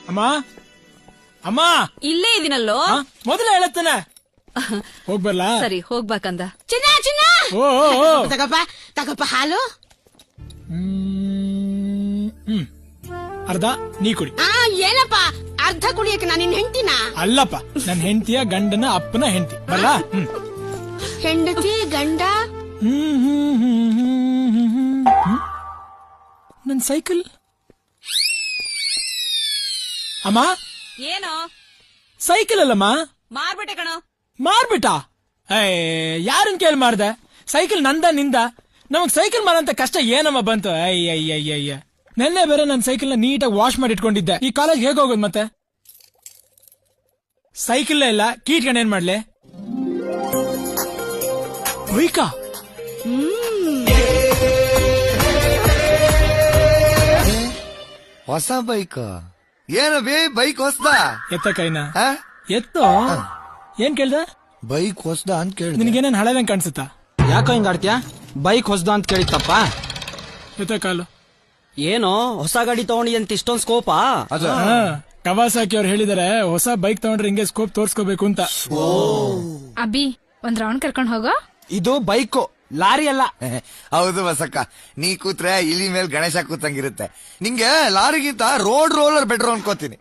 ಅಮ್ಮ ಅಮ್ಮ ಇಲ್ಲೇ ಇದೀನಲ್ಲೋ. ಮೊದಲೇ ಹೇಳತ್ತೇನೆ ಹೋಗ್ಬರ್ಲಾ? ಸರಿ ಹೋಗ್ಬೇಕಂದ. ಚಿನ್ನ ಚಿನ್ನ ಓ ತಗಪ್ಪ ತಗಪ್ಪ ಹಾಲು. ಅರ್ಧ ನೀ ಕುಡಿ. ಏನಪ್ಪ ಅರ್ಧ ಕುಡಿಯಕ್ಕೆ ನಾನು ನಿನ್ ಹೆಂಡತಿನ? ಅಲ್ಲಪ್ಪ, ನನ್ ಹೆಂಡತಿಯ ಗಂಡನ ಅಪ್ಪನ ಹೆಂಡತಿ. ಬರ್ಲಾ? ಹೆಂಡತಿ ಗಂಡ. ನನ್ ಸೈಕಲ್ ಅಮ್ಮ. ಏನೋ ಸೈಕಲ್ ಅಲ್ಲಮ್ಮ, ಮಾರ್ಬಿಟ್ಟೆ ಕಣೋ. ಮಾರ್ಬಿಟ್ಟ? ಯಾರನ್ ಕೇಳಿ ಮಾರ್ದೆ? ಸೈಕಲ್ ನಂದ ನಿಂದ? ನಮಗ್ ಸೈಕಲ್ ಮಾರಂತ ಕಷ್ಟ ಏನಮ್ಮ ಬಂತು? ಅಯ್ಯ ನೆನ್ನೆ ಬೇರೆ ನನ್ ಸೈಕಲ್ ನ ನೀಟಾಗಿ ವಾಶ್ ಮಾಡಿ ಇಟ್ಕೊಂಡಿದ್ದೆ. ಈ ಕಾಲೇಜ್ ಹೇಗೆ ಹೋಗೋದು ಮತ್ತೆ? ಸೈಕಲ್ ಇಲ್ಲ, ಕೀಟ್ಕೊಂಡು ಏನ್ ಮಾಡ್ಲಿ? ಬೈಕಾ? ಹೊಸ ಬೈಕ್ ಏನಬೇ? ಬೈಕ್ ಹೊಸ್ದ? ಎತ್ತ ಕೈನ ಎತ್ತು. ಏನ್ ಕೇಳ್ದ? ಬೈಕ್ ಹೊಸ್ದ ಅಂತ ಕೇಳಿ. ನಿನಗೇನೇನ್ ಹಳದಂಗ್ ಕಾಣಿಸುತ್ತಾ? ಯಾಕೋ ಹಿಂಗ ಆಡ್ತೀಯ? ಬೈಕ್ ಹೊಸ್ದ ಅಂತ ಕೇಳಿತ್ತಪ್ಪ. ಎತ್ತ ಕಾಲು. ಏನೋ ಹೊಸ ಗಾಡಿ ತಗೊಂಡಿ ಅಂತ ಇಷ್ಟೊಂದ್ ಸ್ಕೋಪಾ? ಕವಾಸಾಕಿ ಅವ್ರು ಹೇಳಿದಾರೆ ಹೊಸ ಬೈಕ್ ತಗೊಂಡ್ರೆ ಹಿಂಗೆ ಸ್ಕೋಪ್ ತೋರ್ಸ್ಕೋಬೇಕು ಅಂತ. ಅಬ್ಬಿ ಒಂದ್ ರೌಂಡ್ ಕರ್ಕೊಂಡ್ ಹೋಗೋ. ಇದು ಬೈಕು, ಲಾರಿ ಅಲ್ಲ. ಹೌದು ಬಸಕ್ಕ, ನೀ ಕೂತ್ರೆ ಇಲಿ ಮೇಲೆ ಗಣೇಶ ಕೂತಂಗಿರುತ್ತೆ. ನಿಂಗೆ ಲಾರಿಗಿಂತ ರೋಡ್ ರೋಲರ್ ಬೆಟರ್ ಅನ್ಕೋತೀನಿ.